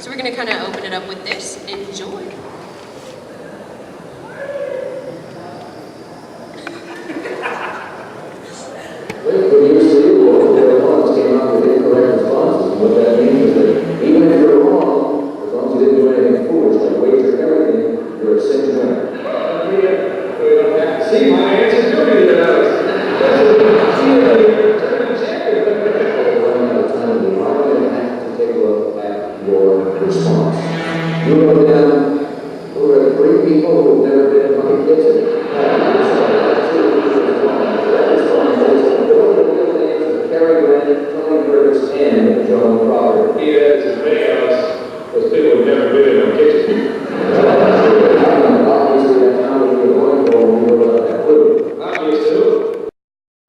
So we're gonna kind of open it up with this. Enjoy. When you see the opponents came out with incorrect responses, what that means is that even if you're wrong, as long as you didn't do anything foolish, like wager everything, you're a cinch winner. We don't have to see my answer, do we, Alex? Take a look at your response. You wrote down, who are 3 people who've never been in my kitchen. Cary Grant, Tony Curtis, and John Crawford. He is as many of us as people who've never been in my kitchen. Obviously, that's not what you were going for when you wrote up that clue. Obviously.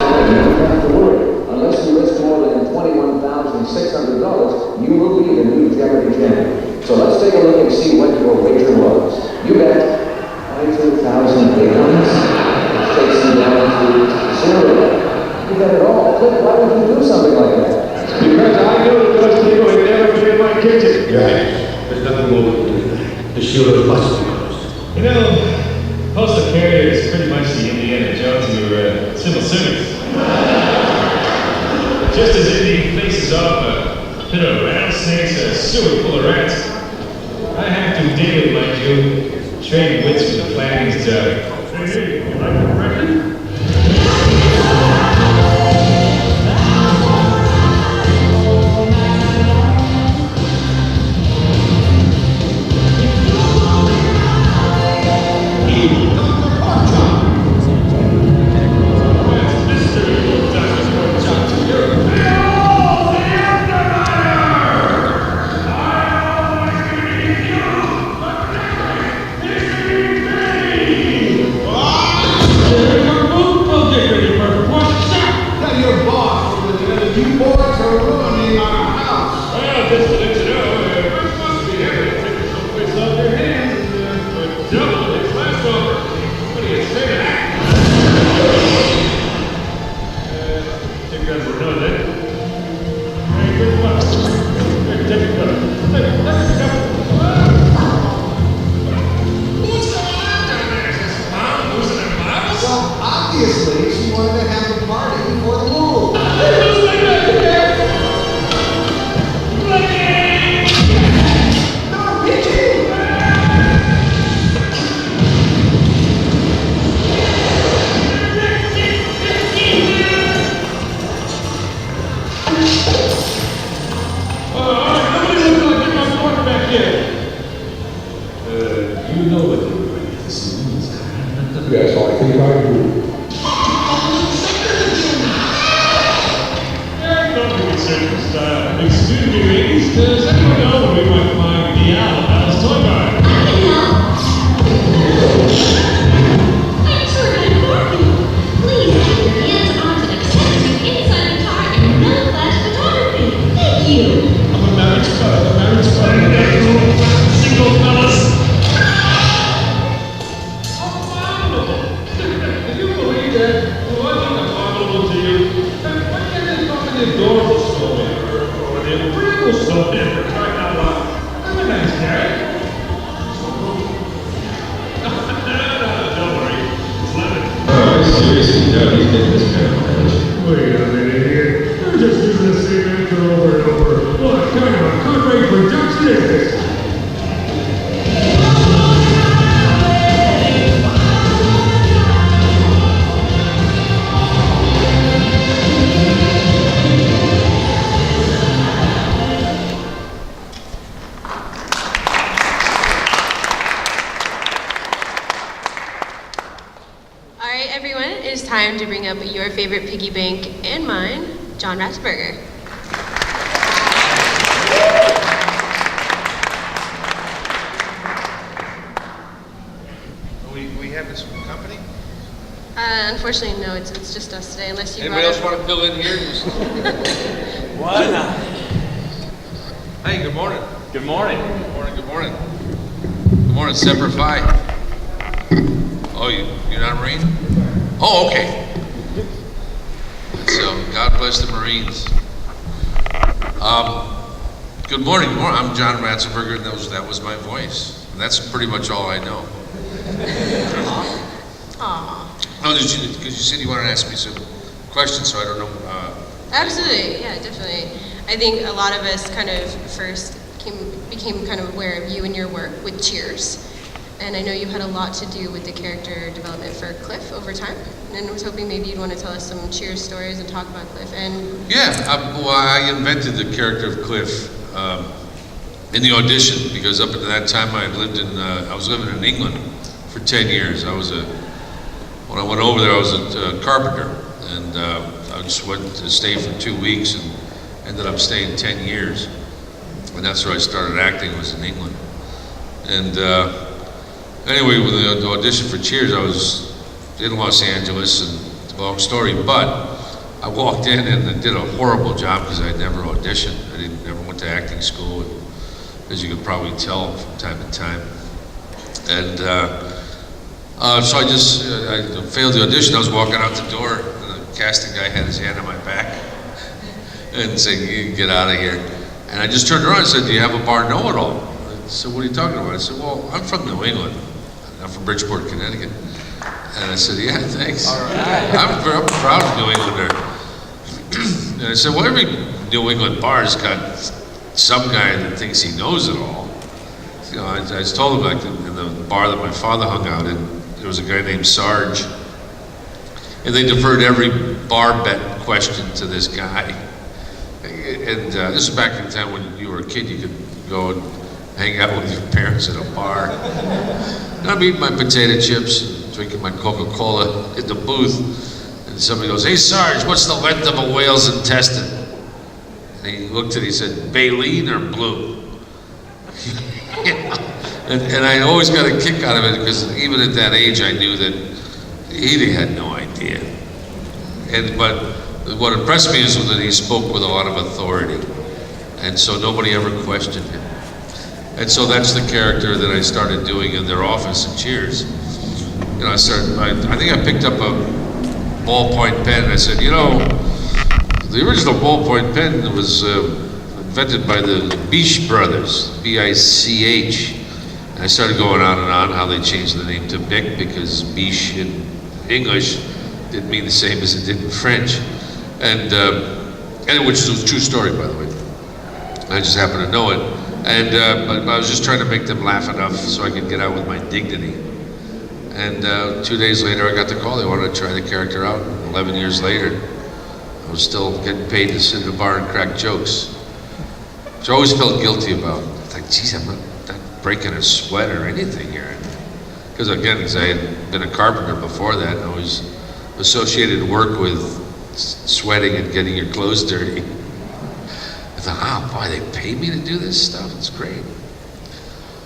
You don't have to worry. Unless you risk more than $21,600, you will be the new Jeopardy champion. So let's take a look and see what your wager was. You bet $22,800. Which takes you down to 0. You bet it all. Cliff, why would you do something like that? Because I know that those people have never been in my kitchen. Yeah, there's nothing more we can do. The shield of busting goes. You know, postal carrier is pretty much the Indiana Jones of your civil service. Just as Indy faces off a pit of rattlesnakes or a sewer full of rats, I have to daily, mind you, trade wits with the planning's job. Hey, you like the record? Yes, I think I do. Excuse me, ladies, does anyone know where we might find the Owl Palace Toy Bar? I'm sure to inform you. Please keep your hands on to accessories inside the car and no flash photography. Thank you. I'm a marriage single fellas. Abominable. Can you believe that? Wasn't abominable to you? Why can't they come in the adorable store? Or the agreeable store for crying out loud? I'm a nice guy. Don't worry. It's lemon. Oh, seriously, no, he's getting this kind of damage. Wait a minute here. They're just using the same answer over and over. What kind of a cut-rate production is this? All right, everyone, it is time to bring up your favorite piggy bank and mine, John Ratzenberger. We having some company? Unfortunately, no, it's just us today, unless you Anybody else want to fill in here? Why not? Hey, good morning. Good morning. Good morning, good morning. Good morning, Semper Fi. Oh, you're not a Marine? Oh, okay. So, God bless the Marines. Good morning. I'm John Ratzenberger, and that was my voice. And that's pretty much all I know. Aw. Oh, because you said you wanted to ask me some questions, so I don't know. Absolutely, yeah, definitely. I think a lot of us kind of first became kind of aware of you and your work with Cheers. And I know you've had a lot to do with the character development for Cliff over time. And I was hoping maybe you'd want to tell us some Cheers stories and talk about Cliff. And Yeah, well, I invented the character of Cliff in the audition, because up until that time I was living in England for 10 years. When I went over there, I was a carpenter, and I just went to stay for 2 weeks and ended up staying 10 years. And that's where I started acting, was in England. And anyway, with the audition for Cheers, I was in Los Angeles, and it's a long story, but I walked in and I did a horrible job because I never auditioned. I never went to acting school, and, as you could probably tell from time to time. And so I failed the audition. I was walking out the door, and the casting guy had his hand on my back and saying, "You can get out of here." And I just turned around and said, "Do you have a bar know-it-all?" I said, "What are you talking about?" I said, "Well, I'm from New England. I'm from Bridgeport, Connecticut." And I said, "Yeah, thanks. All right. I'm a proud New Englander." And I said, "Well, every New England bar's got some guy that thinks he knows it all." You know, I told him, like, in the bar that my father hung out in, there was a guy named Sarge, and they deferred every bar bet question to this guy. And this is back in the time when you were a kid, you could go and hang out with your parents at a bar. And I'm eating my potato chips, drinking my Coca-Cola in the booth, and somebody goes, "Hey Sarge, what's the length of a whale's intestine?" And he looked at it, he said, "Baleen or blue?" And I always got a kick out of it, because even at that age I knew that he had no idea. But what impressed me is that he spoke with a lot of authority, and so nobody ever questioned him. And so that's the character that I started doing in their office at Cheers. You know, I think I picked up a ballpoint pen, and I said, "You know, the original ballpoint pen was invented by the Biche brothers, B-I-C-H. And I started going on and on how they changed the name to Bic, because Biche in English didn't mean the same as it did in French. And which is a true story, by the way. I just happen to know it. And but I was just trying to make them laugh enough so I could get out with my dignity. And 2 days later, I got the call. They wanted to try the character out. 11 years later, I was still getting paid to sit in a bar and crack jokes, which I always felt guilty about. Like, geez, I'm not breaking a sweat or anything here. Because again, because I had been a carpenter before that, and I always associated work with sweating and getting your clothes dirty. I thought, oh boy, they pay me to do this stuff. It's great.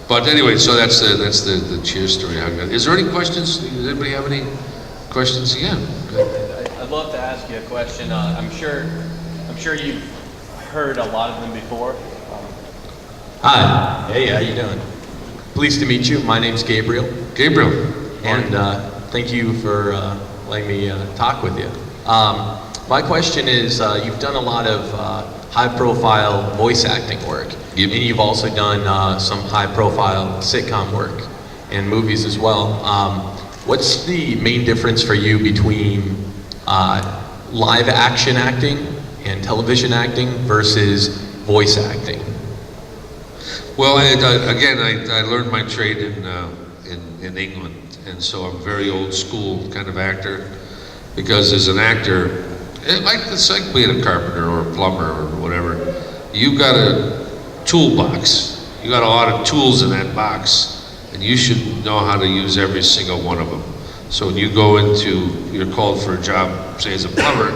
But anyway, so that's the Cheers story. Is there any questions? Does anybody have any questions? Yeah. I'd love to ask you a question. I'm sure you've heard a lot of them before. Hi. Hey, how you doing? Pleased to meet you. My name's Gabriel. Gabriel. And thank you for letting me talk with you. My question is, you've done a lot of high-profile voice acting work. Yep. And you've also done some high-profile sitcom work and movies as well. What's the main difference for you between live action acting and television acting versus voice acting? Well, I learned my trade in England, and so I'm a very old school kind of actor. Because as an actor, it's like being a carpenter or a plumber or whatever. You've got a toolbox. You got a lot of tools in that box, and you should know how to use every single one of them. So when you go you're called for a job, say as a plumber,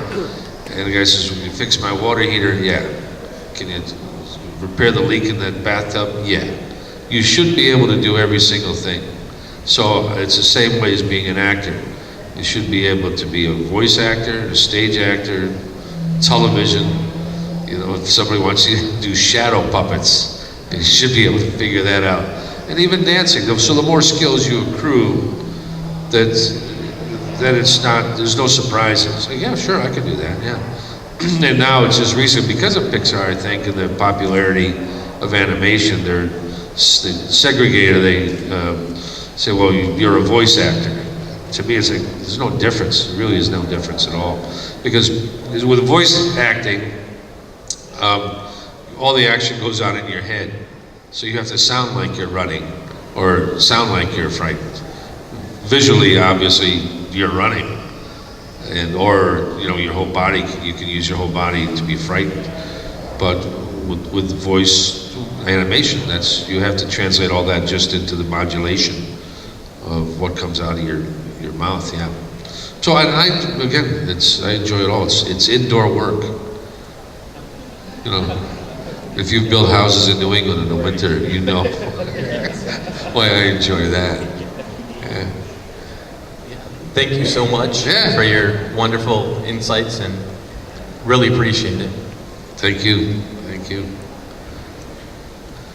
and the guy says, "Will you fix my water heater?" "Yeah." "Can you repair the leak in that bathtub?" "Yeah." You should be able to do every single thing. So it's the same way as being an actor. You should be able to be a voice actor, a stage actor, television. You know, if somebody wants you to do shadow puppets, you should be able to figure that out. And even dancing. So the more skills you accrue, that it's not, there's no surprises. So yeah, sure, I could do that, yeah. And now it's just recent, because of Pixar, I think, and the popularity of animation. They're segregated. They say, well, you're a voice actor. To me, it's like, there's no difference. There really is no difference at all. Because with voice acting, all the action goes on in your head. So you have to sound like you're running or sound like you're frightened. Visually, obviously, you're running. Or your whole body, you can use your whole body to be frightened. But with voice animation, you have to translate all that just into the modulation of what comes out of your mouth, yeah. So I enjoy it all. It's indoor work. If you've built houses in New England in the winter, you know why I enjoy that. Yeah. Thank you so much for your wonderful insights, and really appreciate it. Thank you. Thank you.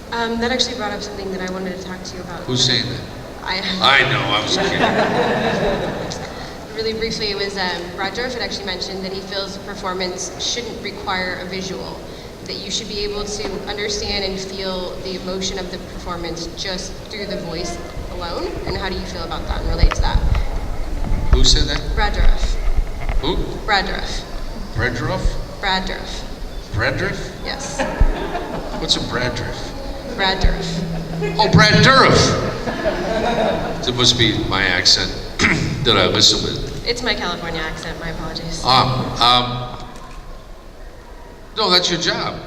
That actually brought up something that I wanted to talk to you about. Who's saying that? I know, I was kidding. Really briefly, it was Brad Dourif had actually mentioned that he feels a performance shouldn't require a visual, that you should be able to understand and feel the emotion of the performance just through the voice alone. And how do you feel about that and relate to that? Who said that? Brad Dourif. Who? Brad Dourif. Brad Dourif? Brad Dourif. Brad Dourif? Yes. What's a Brad Dourif? Brad Dourif. Oh, Brad Dourif! It must be my accent that I listen with. It's my California accent, my apologies. No, that's your job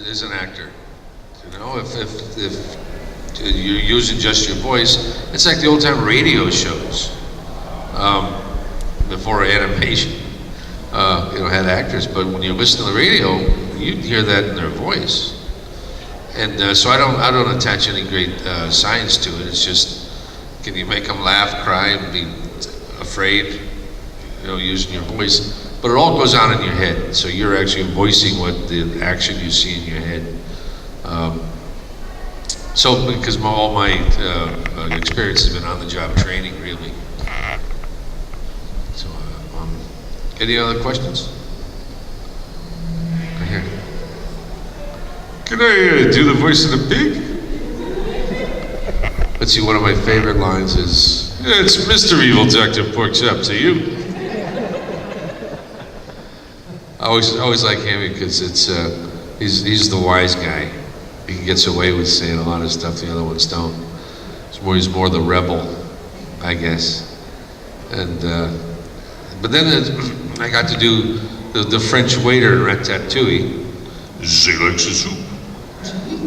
as an actor. If you're using just your voice, it's like the old time radio shows before animation. Had actors, but when you listen to the radio, you'd hear that in their voice. And so I don't attach any great science to it. It's just, can you make them laugh, cry, and be afraid, using your voice? But it all goes on in your head, so you're actually voicing what the action you see in your head. Because all my experience has been on the job training, really. So, any other questions? Right here. Can I do the voice of the pig? Let's see, one of my favorite lines is, "It's Mr. Evil Doctor Pork's up to you." I always like him because he's the wise guy. He gets away with saying a lot of stuff the other ones don't. He's more the rebel, I guess. And but then I got to do the French waiter in Ratatouille. He likes the soup.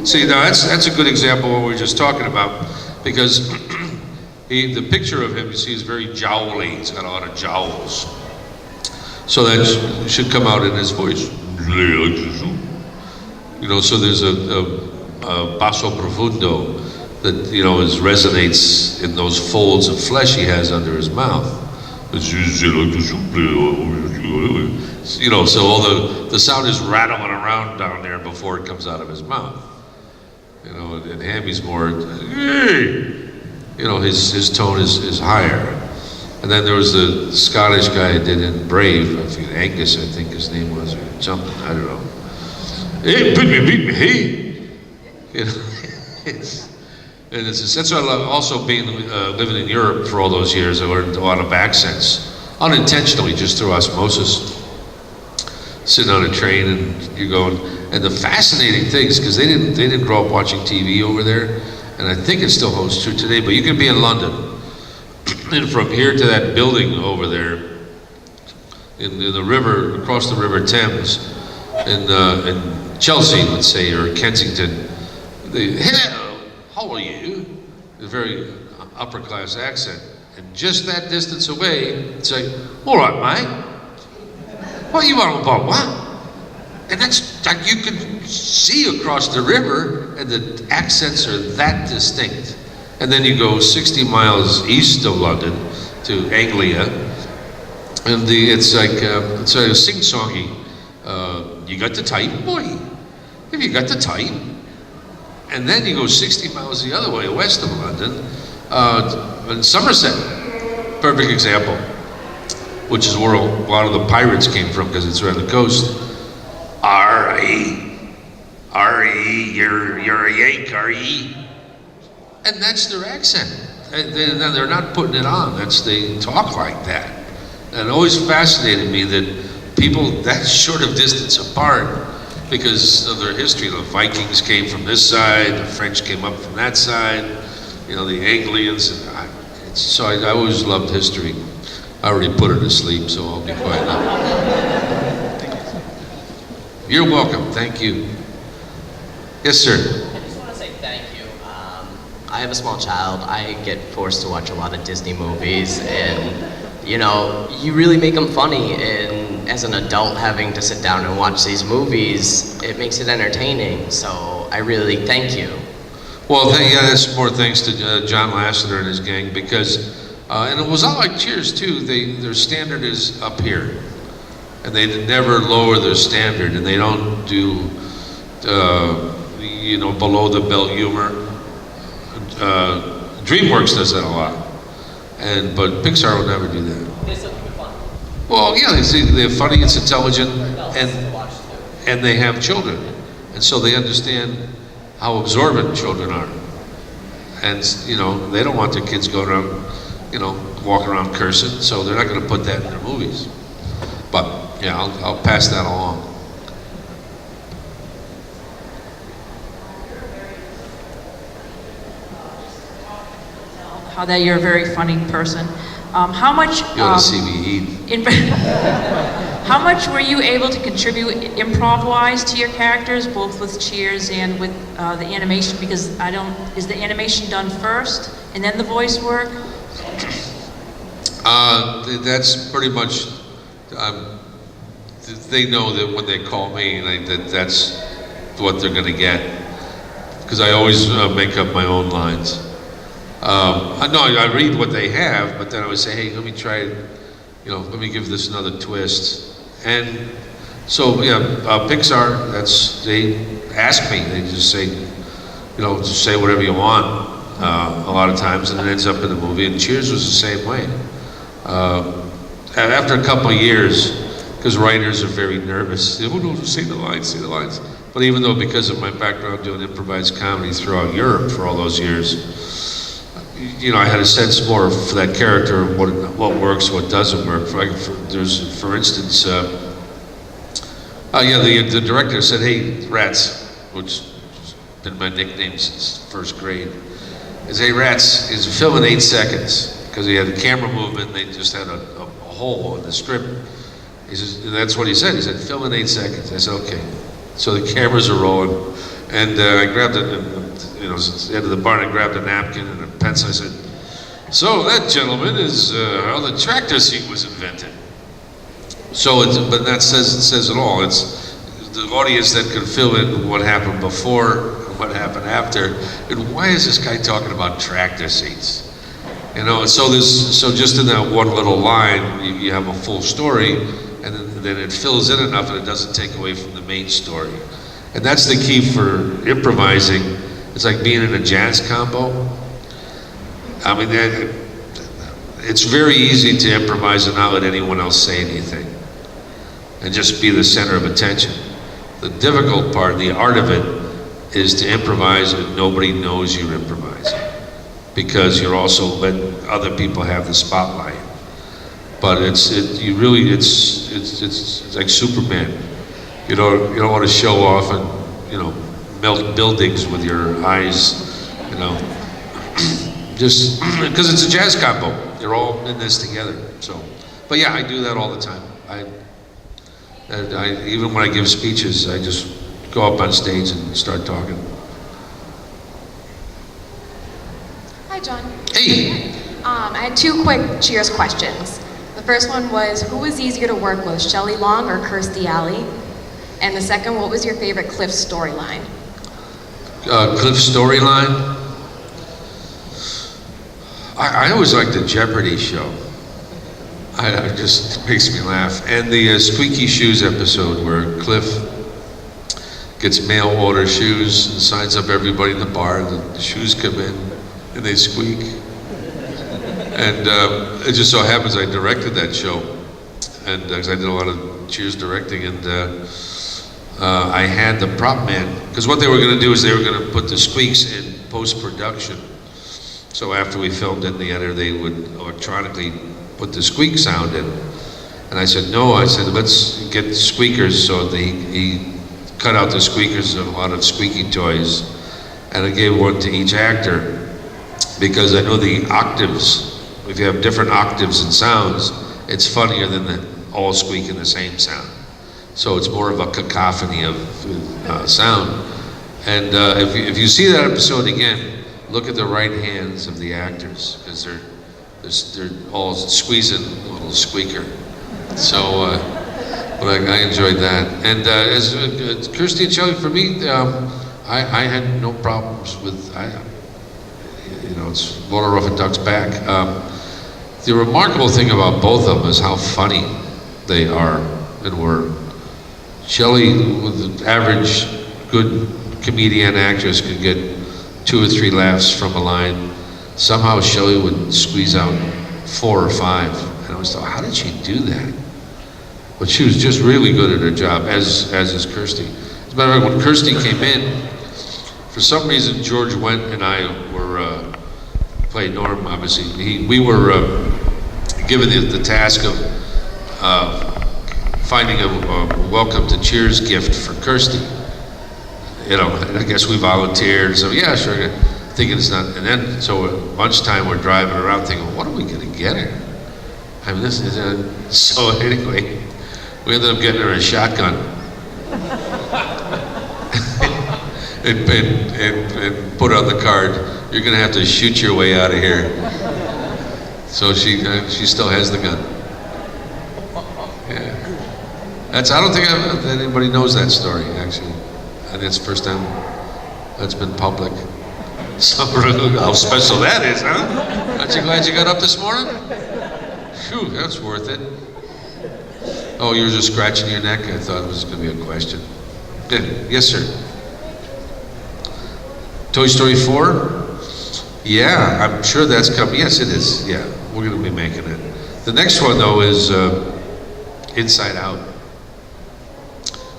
See, now that's a good example of what we were just talking about, because the picture of him, you see, is very jowly. He's got a lot of jowls. So that should come out in his voice. So there's a basso profundo that, resonates in those folds of flesh he has under his mouth. So all the sound is rattling around down there before it comes out of his mouth. And Hammy's more, his tone is higher. And then there was the Scottish guy that did in Brave, Angus, I think his name was, or something, I don't know. Hey, beat me, hey! That's why I love also living in Europe for all those years. I learned a lot of accents, unintentionally, just through osmosis. Sitting on a train and you're going, and the fascinating things, because they didn't grow up watching TV over there, and I think it still holds true today, but you can be in London, and from here to that building over there, in the river, across the River Thames, in Chelsea, let's say, or Kensington, hello, how are you? A very upper class accent. And just that distance away, it's like, all right, mate. What you want about what? And that's like you can see across the river, and the accents are that distinct. And then you go 60 miles east of London to Anglia, and it's a sing-songy. You got the time, boy? Have you got the time? And then you go 60 miles the other way, west of London, in Somerset. Perfect example, which is where a lot of the pirates came from, because it's around the coast. Alright, R.E., you're a Yank, R.E. And that's their accent. They're not putting it on. They talk like that. And it always fascinated me that people that short of distance apart, because of their history, the Vikings came from this side, the French came up from that side, the Anglians. So I always loved history. I already put her to sleep, so I'll be quiet now. You're welcome. Thank you. Yes, sir. I just want to say thank you. I have a small child. I get forced to watch a lot of Disney movies, and you really make them funny. And as an adult, having to sit down and watch these movies, it makes it entertaining. So I really thank you. Well, that's more thanks to John Lasseter and his gang, because, and it was all like Cheers too. Their standard is up here, and they never lower their standard, and they don't do, below the belt humor. DreamWorks does that a lot, but Pixar will never do that. They still keep it fun. Well, yeah, they're funny, it's intelligent, and they have children, and so they understand how absorbent children are. And, they don't want their kids going around, walking around cursing, so they're not going to put that in their movies. But, yeah, I'll pass that along. How that you're a very funny person. How much? You ought to see me eat. How much were you able to contribute improv-wise to your characters, both with Cheers and with the animation? Because is the animation done first and then the voice work? That's pretty much. They know that when they call me, that's what they're going to get. Because I always make up my own lines. I read what they have, but then I would say, hey, let me try it, let me give this another twist. And so, yeah, Pixar, they ask me, they just say, just say whatever you want, a lot of times, and it ends up in the movie. And Cheers was the same way. And after a couple of years, because writers are very nervous, they no, say the lines. But even though, because of my background doing improvised comedy throughout Europe for all those years, I had a sense more for that character, what works, what doesn't work. For instance, the director said, hey, Rats, which has been my nickname since first grade, is, hey, Rats, is a film in 8 seconds, because he had a camera movement, and they just had a hole in the script. He says, that's what he said. He said, film in 8 seconds. I said, okay. So the cameras are rolling, and I grabbed it, at the end of the barn, I grabbed a napkin and a pencil. I said, so that, gentlemen, is how the tractor seat was invented. But that says it all. It's the audience that can fill in what happened before, what happened after, and why is this guy talking about tractor seats? So just in that one little line, you have a full story, and then it fills in enough and it doesn't take away from the main story. And that's the key for improvising. It's like being in a jazz combo. I mean, it's very easy to improvise and not let anyone else say anything and just be the center of attention. The difficult part, the art of it, is to improvise and nobody knows you're improvising, because you're also letting other people have the spotlight. But it's like Superman. You don't want to show off and melt buildings with your eyes, just because it's a jazz combo. You're all in this together. But yeah, I do that all the time. I even when I give speeches, I just go up on stage and start talking. Hi, John. Hey. I had 2 quick Cheers questions. The first one was, who was easier to work with, Shelley Long or Kirstie Alley? And the second, what was your favorite Cliff storyline? Cliff storyline? I always liked the Jeopardy show. It just makes me laugh. And the Squeaky Shoes episode where Cliff gets mail order shoes and signs up everybody in the bar, the shoes come in and they squeak. And it just so happens I directed that show, and because I did a lot of Cheers directing, and I had the prop man, because what they were going to do is they were going to put the squeaks in post-production. So after we filmed it in the editor, they would electronically put the squeak sound in. And I said, no, I said, let's get squeakers. So he cut out the squeakers of a lot of squeaky toys, and I gave one to each actor, because I know the octaves, if you have different octaves and sounds, it's funnier than the all squeaking the same sound. So it's more of a cacophony of sound. And if you see that episode again, look at the right hands of the actors, because they're all squeezing a little squeaker. So, but I enjoyed that. And as Kirsty and Shelley, for me, I had no problems with, it's water off a duck's back. The remarkable thing about both of them is how funny they are and were. Shelley, with the average good comedian actress, could get 2 or 3 laughs from a line. Somehow Shelley would squeeze out 4 or 5. And I was thought, how did she do that? But she was just really good at her job, as is Kirsty. As a matter of fact, when Kirsty came in, for some reason George Wendt and I were, played Norm, obviously. We were given the task of finding a welcome to Cheers gift for Kirsty. And I guess we volunteered, so yeah, sure, thinking it's not, and then, so at lunchtime we're driving around thinking, what are we gonna get her? I mean, this is, so anyway, we ended up getting her a shotgun. and put on the card, you're gonna have to shoot your way out of here. So she still has the gun. Yeah. I don't think anybody knows that story, actually. And it's the first time that's been public. So, how special that is, huh? Aren't you glad you got up this morning? Phew, that's worth it. Oh, you were just scratching your neck? I thought it was going to be a question. Good. Yes, sir. Toy Story 4? Yeah, I'm sure that's coming. Yes, it is. Yeah, we're going to be making it. The next one, though, is Inside Out.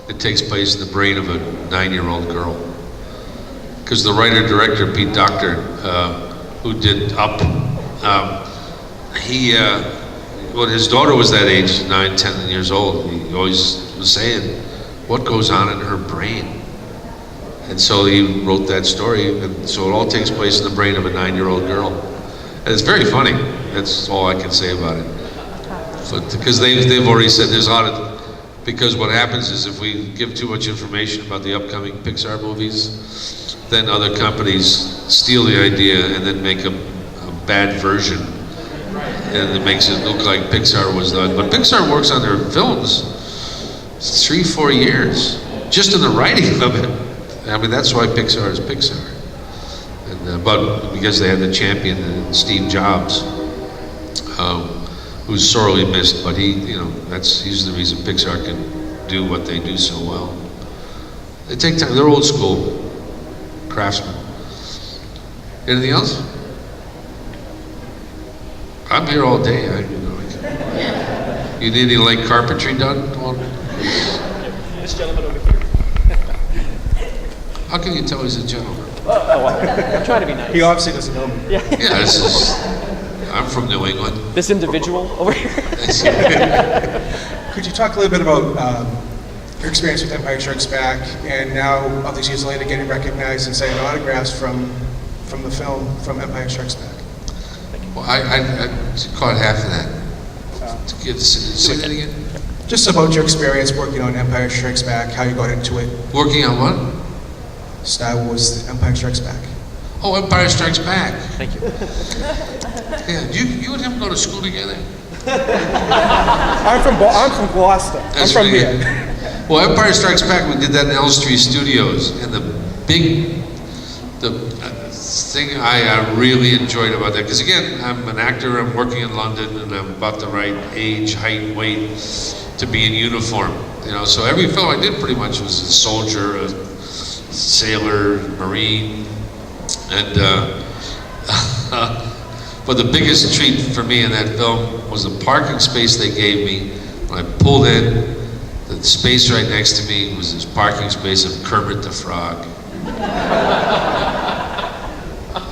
It takes place in the brain of a 9-year-old girl. Because the writer-director, Pete Docter, who did Up, when his daughter was that age, 9, 10 years old, he always was saying, what goes on in her brain? And so he wrote that story, and so it all takes place in the brain of a 9-year-old girl. And it's very funny. That's all I can say about it. But because they've already said there's a lot of, because what happens is if we give too much information about the upcoming Pixar movies, then other companies steal the idea and then make a bad version. And it makes it look like Pixar was done. But Pixar works on their films 3-4 years, just in the writing of it. I mean, that's why Pixar is Pixar. And, but because they had the champion, Steve Jobs, who's sorely missed, but he's the reason Pixar can do what they do so well. They take time, they're old school craftsmen. Anything else? I'm here all day. You need any light carpentry done? This gentleman over here. How can you tell he's a gentleman? I'm trying to be nice. He obviously doesn't know me. Yeah, I'm from New England. This individual over here. Could you talk a little bit about your experience with Empire Strikes Back, and now, all these years later, getting recognized and signing autographs from the film, from Empire Strikes Back? Well, I caught half of that. Say that again? Just about your experience working on Empire Strikes Back, how you got into it. Working on what? Star Wars, Empire Strikes Back. Oh, Empire Strikes Back. Thank you. Yeah, you and him go to school together? I'm from Worcester. I'm from here. Well, Empire Strikes Back, we did that in Elstree Studios, and the thing I really enjoyed about that, because again, I'm an actor, I'm working in London, and I'm about the right age, height, weight to be in uniform. So every film I did pretty much was a soldier, a sailor, Marine, and but the biggest treat for me in that film was the parking space they gave me when I pulled in. The space right next to me was this parking space of Kermit the Frog.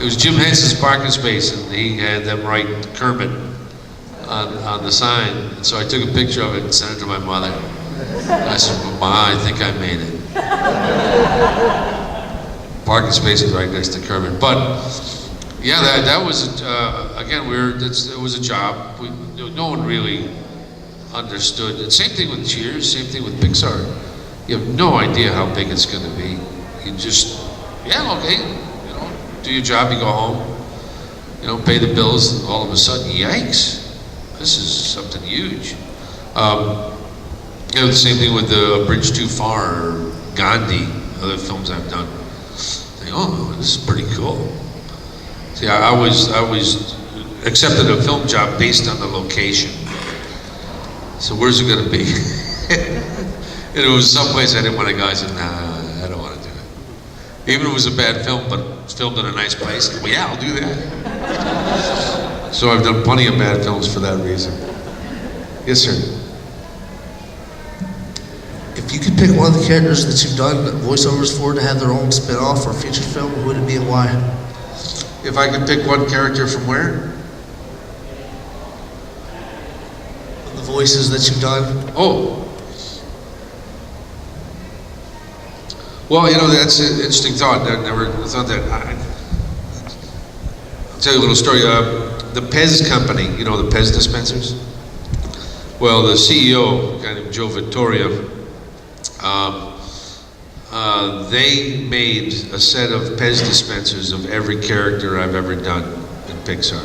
It was Jim Henson's parking space, and he had them write Kermit on the sign. And so I took a picture of it and sent it to my mother. I said, "Ma, I think I made it." Parking space is right next to Kermit. But yeah, that was again, it was a job. No one really understood. And same thing with Cheers. Same thing with Pixar. You have no idea how big it's going to be. You just, yeah, okay, you know, do your job. You go home. You know, pay the bills. And all of a sudden, yikes! This is something huge. You know, the same thing with A Bridge Too Far or Gandhi, other films I've done. Think, oh, this is pretty cool. See, I was accepted a film job based on the location. So where's it going to be? And it was someplace I didn't want to go. I said, nah, I don't want to do it. Even if it was a bad film, but it's filmed in a nice place. Well, yeah, I'll do that. So I've done plenty of bad films for that reason. Yes, sir. If you could pick one of the characters that you've done voiceovers for to have their own spin-off or feature film, who would it be and why? If I could pick one character from where? The voices that you've done. Oh. Well, you know, that's an interesting thought. I never thought that. I'll tell you a little story. The Pez company, you know, the Pez dispensers? Well, the CEO, a guy named Joe Vittoria, they made a set of Pez dispensers of every character I've ever done in Pixar.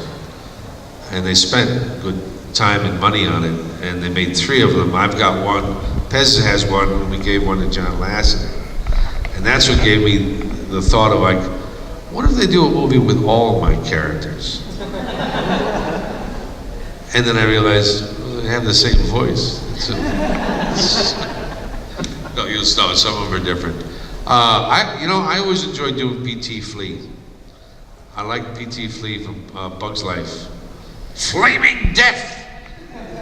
And they spent good time and money on it, and they made 3 of them. I've got one, Pez has one, and we gave one to John Lasseter. And that's what gave me the thought of like, what if they do a movie with all my characters? And then I realized, well, they have the same voice. No, you'll stop. Some of them are different. I always enjoyed doing P.T. Flea. I like P.T. Flea from Bug's Life. Flaming Death!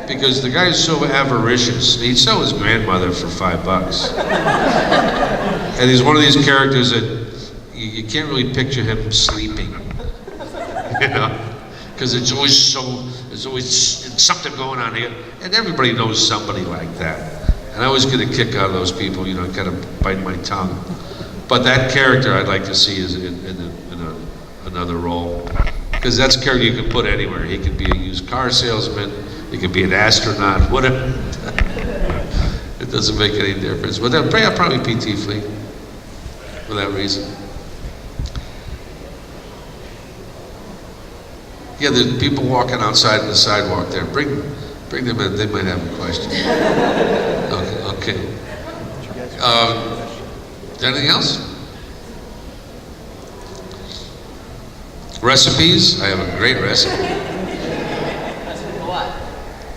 Because the guy is so avaricious. He'd sell his grandmother for $5. And he's one of these characters that you can't really picture him sleeping. You know? Because there's always something going on here. And everybody knows somebody like that. And I always get a kick out of those people, you know, kind of bite my tongue. But that character I'd like to see is in another role. Because that's a character you can put anywhere. He could be a used car salesman, he could be an astronaut, whatever. It doesn't make any difference. But then probably P.T. Flea, for that reason. Yeah, there's people walking outside on the sidewalk there. Bring them in, they might have a question. Okay. Anything else? Recipes? I have a great recipe. What?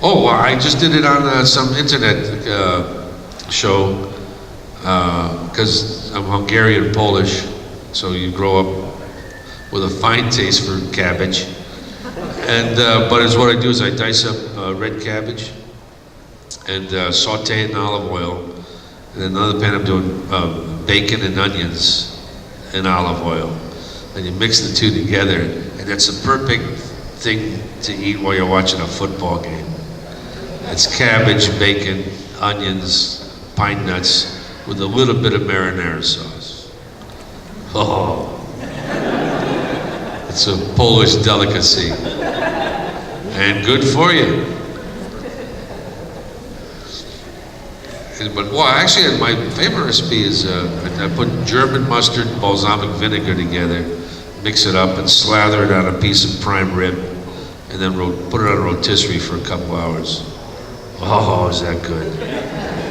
Oh, well, I just did it on some internet show because I'm Hungarian Polish, so you grow up with a fine taste for cabbage. And but it's what I do is I dice up red cabbage and saute it in olive oil. And in another pan I'm doing bacon and onions in olive oil. And you mix the two together, and that's the perfect thing to eat while you're watching a football game. It's cabbage, bacon, onions, pine nuts with a little bit of marinara sauce. Oh, it's a Polish delicacy. And good for you. But well, actually, my favorite recipe is I put German mustard and balsamic vinegar together, mix it up, and slather it on a piece of prime rib, and then put it on a rotisserie for a couple hours. Oh, is that good?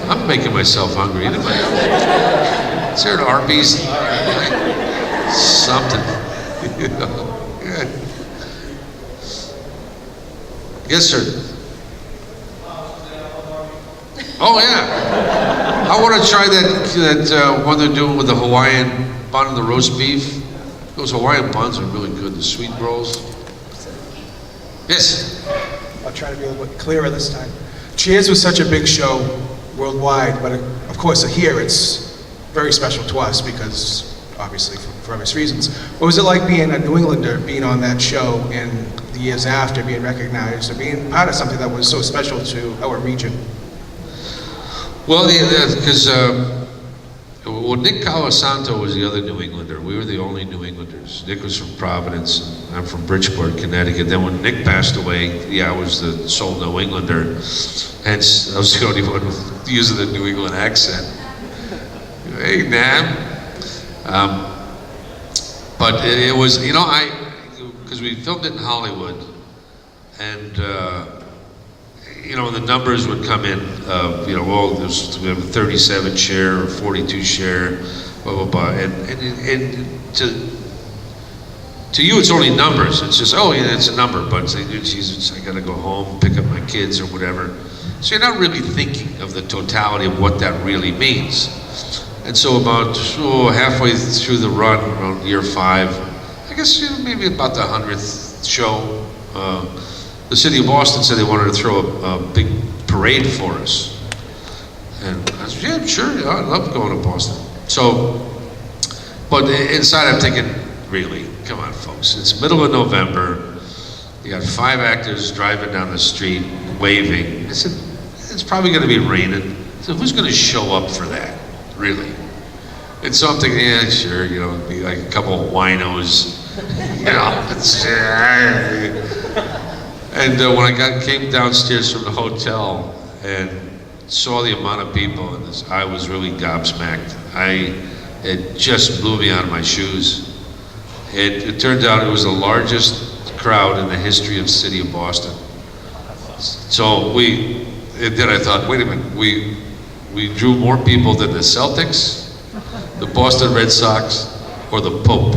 I'm making myself hungry. Is there an Arby's? Something. Yeah. Yes, sir. Oh yeah. I want to try that one they're doing with the Hawaiian bun and the roast beef. Those Hawaiian buns are really good. The sweet rolls. Yes. I'll try to be a little bit clearer this time. Cheers was such a big show. worldwide, but of course here it's very special to us because obviously for obvious reasons. What was it like being a New Englander, being on that show in the years after, being recognized, or being part of something that was so special to our region? Well, because Nick Colasanto was the other New Englander. We were the only New Englanders. Nick was from Providence, and I'm from Bridgeport, Connecticut. Then when Nick passed away, I was the sole New Englander. Hence, I was the only one using the New England accent. Hey, man. But it was, because we filmed it in Hollywood, and the numbers would come in, we have a 37 share or 42 share, blah, blah, blah. And to you, it's only numbers. It's just, it's a number, but Jesus, I gotta go home, pick up my kids or whatever. So you're not really thinking of the totality of what that really means. And so about halfway through the run, around year 5, I guess maybe about the 100th show, the city of Boston said they wanted to throw a big parade for us. And I said, yeah, sure, I love going to Boston. So, but inside I'm thinking, really, come on folks, it's middle of November, you got 5 actors driving down the street, waving. I said, it's probably gonna be raining. So who's gonna show up for that, really? And so I'm thinking, yeah, sure, it'd be like a couple of winos, And when I came downstairs from the hotel and saw the amount of people, I was really gobsmacked. It just blew me out of my shoes. It turned out it was the largest crowd in the history of the city of Boston. So then I thought, wait a minute, we drew more people than the Celtics, the Boston Red Sox, or the Pope.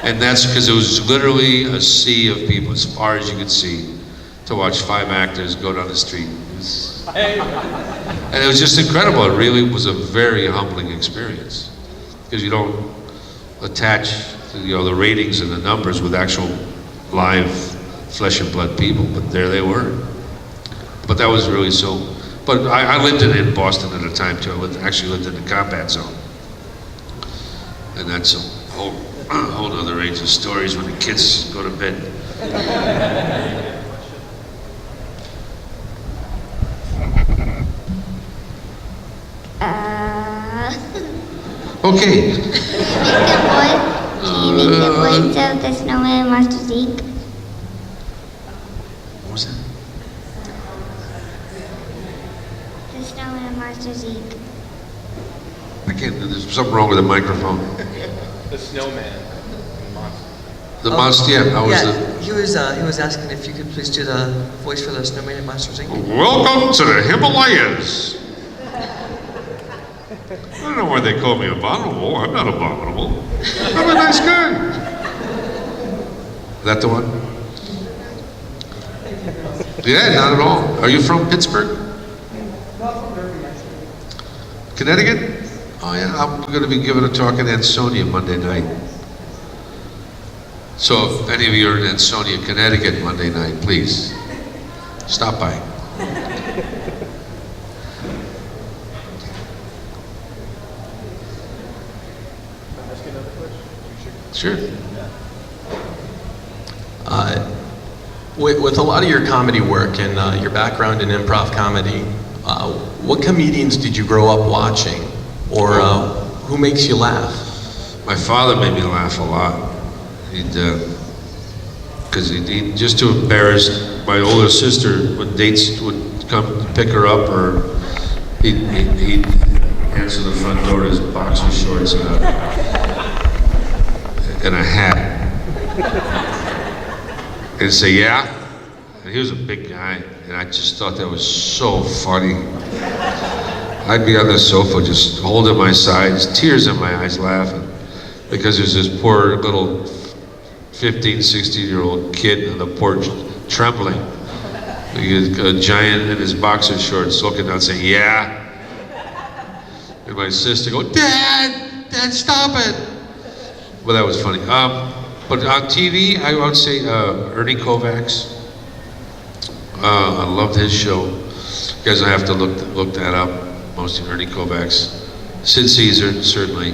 And that's because it was literally a sea of people, as far as you could see, to watch 5 actors go down the street. And it was just incredible. It really was a very humbling experience, because you don't attach the ratings and the numbers with actual live flesh and blood people, but there they were. But that was really so. But I lived in Boston at the time too. I actually lived in the combat zone, and that's a whole other range of stories when the kids go to bed. Okay. Can you make the voice of the snowman Master Zeke? What was that? The snowman Master Zeke. I can't. There's something wrong with the microphone. The snowman. The monster. He was asking if you could please do the voice for the snowman and Monsters Inc. Welcome to the Himalayas. I don't know why they call me abominable. I'm not abominable. I'm a nice guy. Is that the one? Yeah, not at all. Are you from Pittsburgh? Connecticut? Oh yeah, I'm going to be giving a talk in Ansonia Monday night. So if any of you are in Ansonia, Connecticut Monday night, please stop by. Sure. With a lot of your comedy work and your background in improv comedy, what comedians did you grow up watching, or who makes you laugh? My father made me laugh a lot. Because he just to embarrass my older sister when dates would come to pick her up, or he'd answer the front door to his boxer shorts and a hat. And say, yeah? And he was a big guy, and I just thought that was so funny. I'd be on the sofa just holding my sides, tears in my eyes laughing, because there's this poor little 15, 16-year-old kid on the porch trembling. A giant in his boxer shorts looking down saying, yeah? And my sister go, Dad, stop it. Well, that was funny. But on TV, I would say Ernie Kovacs. I loved his show. You guys will have to look that up. Most of Ernie Kovacs, Sid Caesar, certainly.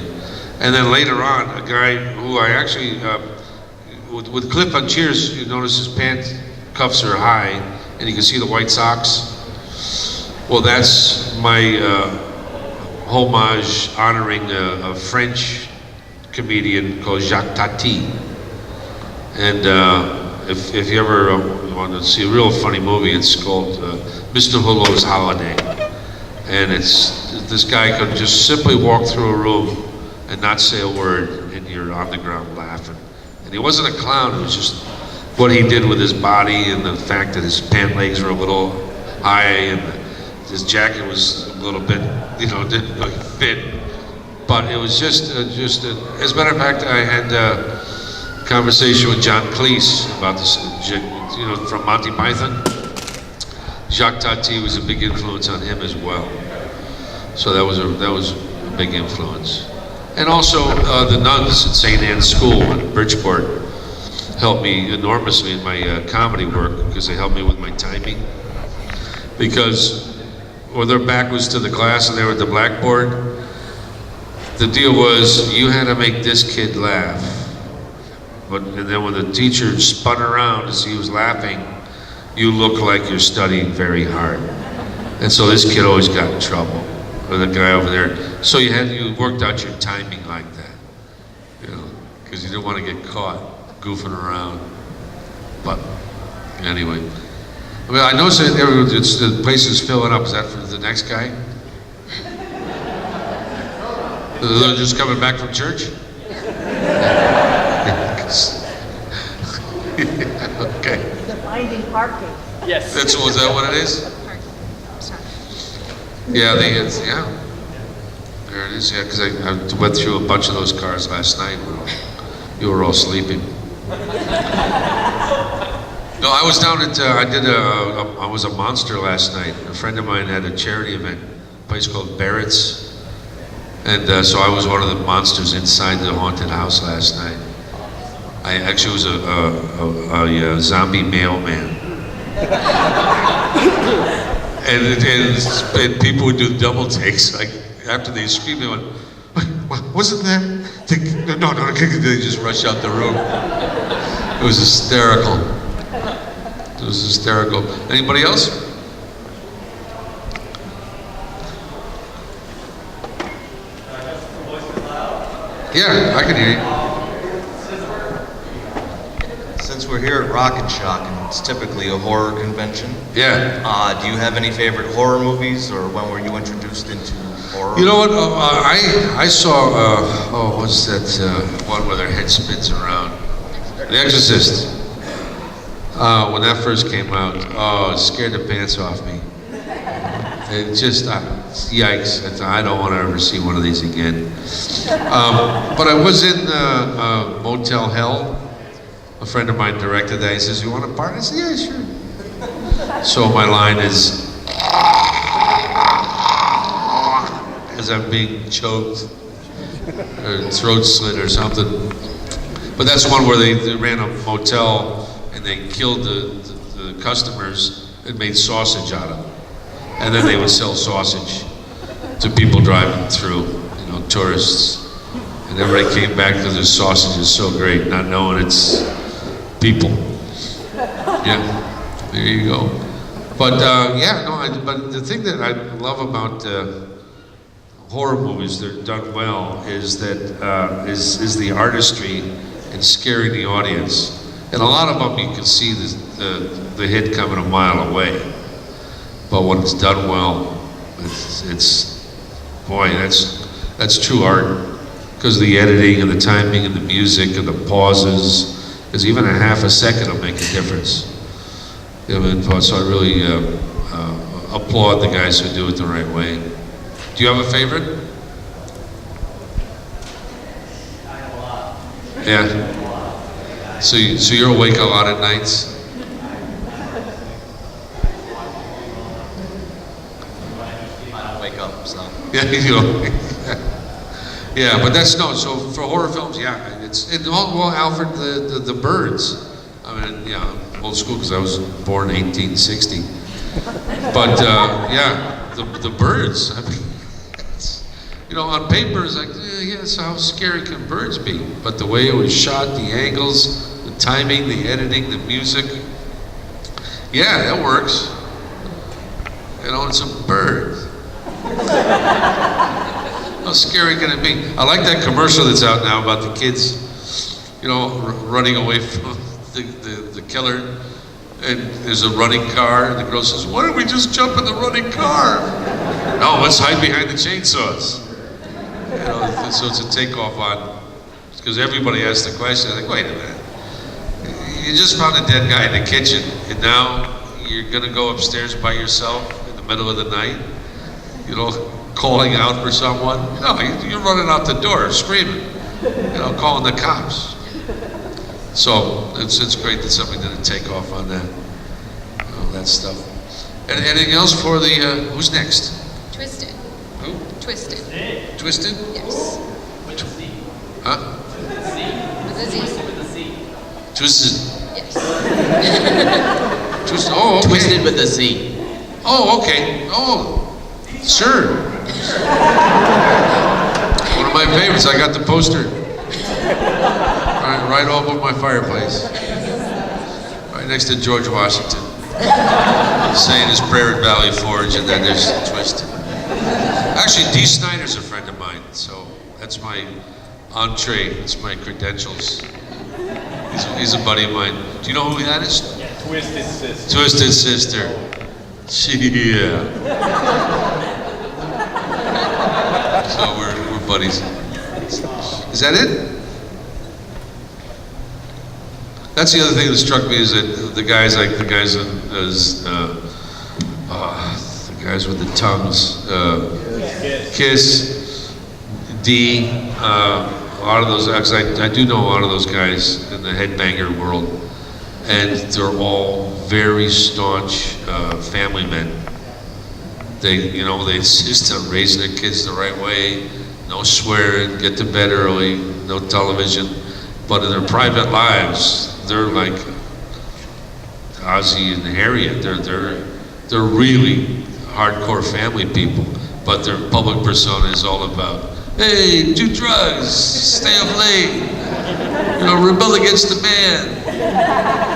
And then later on, a guy who I actually, with Cliff on Cheers, you notice his pant cuffs are high, and you can see the white socks. Well, that's my homage honoring a French comedian called Jacques Tati. And if you ever want to see a real funny movie, it's called Mr. Hulot's Holiday. And it's this guy could just simply walk through a room and not say a word, and you're on the ground laughing. And he wasn't a clown, it was just what he did with his body and the fact that his pant legs were a little high and his jacket was a little bit, didn't really fit. But it was just as a matter of fact, I had a conversation with John Cleese about this, from Monty Python. Jacques Tati was a big influence on him as well. So that was a big influence. And also the nuns at St. Anne's School in Bridgeport helped me enormously in my comedy work because they helped me with my timing. Because when their back was to the class and they were at the blackboard, the deal was you had to make this kid laugh. And then when the teacher spun around to see who was laughing, you look like you're studying very hard. And so this kid always got in trouble with the guy over there. So you worked out your timing like that, because you didn't want to get caught goofing around. But anyway, I noticed that the place is filling up. Is that for the next guy? They're just coming back from church? Okay. The finding parking. Yes. Is that what it is? Yeah, there it is, yeah, because I went through a bunch of those cars last night when you were all sleeping. No, I was down at, I was a monster last night. A friend of mine had a charity event, a place called Barrett's. And so I was one of the monsters inside the haunted house last night. I actually was a zombie mailman. and people would do double takes. Like after they screamed, they went, "Wasn't that?" No, they just rush out the room. It was hysterical. It was hysterical. Anybody else? Yeah, I can hear you. Since we're here at Rock and Shock, and it's typically a horror convention. Yeah. Do you have any favorite horror movies, or when were you introduced into horror? You know what? I saw. What's that one where their head spins around? The Exorcist. When that first came out, it scared the pants off me. It just, yikes! I don't want to ever see one of these again. But I was in Motel Hell. A friend of mine directed that. He says, "You want a part?" I said, "Yeah, sure." So my line is, as I'm being choked, or throat slit or something. But that's one where they ran a motel and they killed the customers and made sausage out of them. And then they would sell sausage to people driving through, tourists. And everybody came back because their sausage is so great, not knowing it's people. Yeah, there you go. But but the thing that I love about horror movies that are done well is that is the artistry in scaring the audience. And a lot of them you can see the hit coming a mile away. But when it's done well, that's true art. Because the editing and the timing and the music and the pauses, because even a half a second will make a difference. So I really applaud the guys who do it the right way. Do you have a favorite? I have a lot. Yeah. So you're awake a lot at nights? I don't wake up, so. Yeah, yeah, but so for horror films, Alfred, the Birds. I mean, old school because I was born in 1860. But yeah, the birds. I mean, you know, on paper it's like, yes, how scary can birds be? But the way it was shot, the angles, the timing, the editing, the music, yeah, that works. You know, it's a bird. How scary can it be? I like that commercial that's out now about the kids, you know, running away from the killer. And there's a running car, and the girl says, why don't we just jump in the running car? No, let's hide behind the chainsaws. You know, so it's a takeoff on, because everybody asks the question, like, wait a minute. You just found a dead guy in the kitchen, and now you're gonna go upstairs by yourself in the middle of the night, you know, calling out for someone? No, you're running out the door, screaming, you know, calling the cops. So it's great that somebody did a takeoff on that, that stuff. And anything else for the, who's next? Twisted. Who? Twisted. Twisted? Yes. With a Z. Huh? With a Z. With a Z. Twisted. Yes. Twisted. Oh, okay. Twisted with a Z. Oh, okay. Oh, sure. One of my favorites. I got the poster. Right over my fireplace. Right next to George Washington. Saying his prayer at Valley Forge, and then there's Twisted. Actually, Dee Snider's a friend of mine, so that's my entree. It's my credentials. He's a buddy of mine. Do you know who that is? Twisted Sister. Twisted Sister. Yeah. So we're buddies. Is that it? That's the other thing that struck me, is that the guys with the tongues, Kiss, D, a lot of those, because I do know a lot of those guys in the headbanger world, and they're all very staunch family men. They insist on raising their kids the right way, no swearing, get to bed early, no television, but in their private lives, they're like Ozzy and Harriet. They're really hardcore family people, but their public persona is all about, hey, do drugs, stay up late, you know, rebel against the man.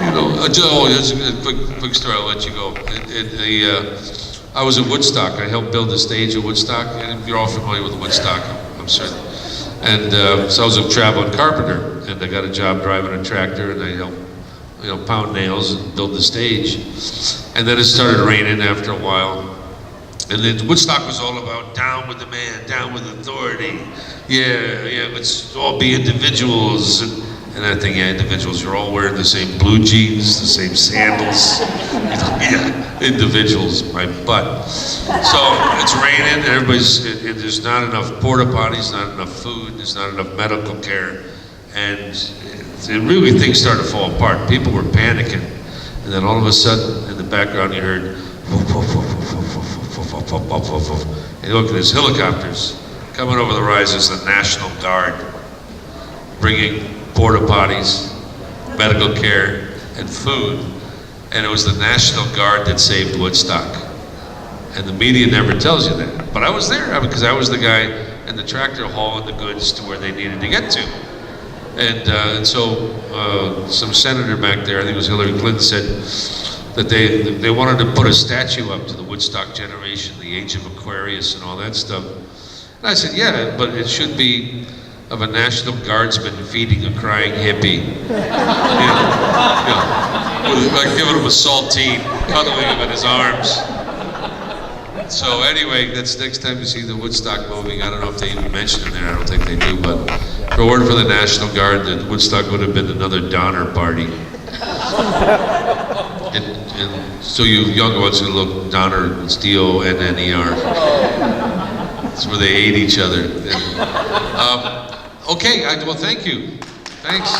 You know, that's a quick story. I'll let you go. I was at Woodstock. I helped build the stage at Woodstock, and you're all familiar with Woodstock, I'm certain. And so I was a traveling carpenter, and I got a job driving a tractor, and I helped, you know, pound nails and build the stage. And then it started raining after a while. And then Woodstock was all about down with the man, down with authority. Yeah, let's all be individuals. And I think, yeah, individuals, you're all wearing the same blue jeans, the same sandals. Yeah, individuals, my butt. So it's raining, there's not enough porta potties, not enough food, there's not enough medical care. And really things started to fall apart. People were panicking. And then all of a sudden, in the background, you heard, woof, woof, woof, woof, woof, woof, woof, woof, woof, woof, woof, woof. And look, there's helicopters coming over the rise as the National Guard, bringing porta potties, medical care, and food. And it was the National Guard that saved Woodstock. And the media never tells you that. But I was there, because I was the guy in the tractor hauling the goods to where they needed to get to. And so some senator back there, I think it was Hillary Clinton, said that they wanted to put a statue up to the Woodstock generation, the age of Aquarius and all that stuff. And I said, yeah, but it should be of a National Guardsman feeding a crying hippie. Like giving him a saltine, cuddling him in his arms. So anyway, that's next time you see the Woodstock movie. I don't know if they even mention it there. I don't think they do. But if it weren't for the National Guard, that Woodstock would have been another Donner Party. And so you young ones who look, Donner, it's D-O-N-N-E-R. That's where they ate each other. And, okay, well, thank you. Thanks.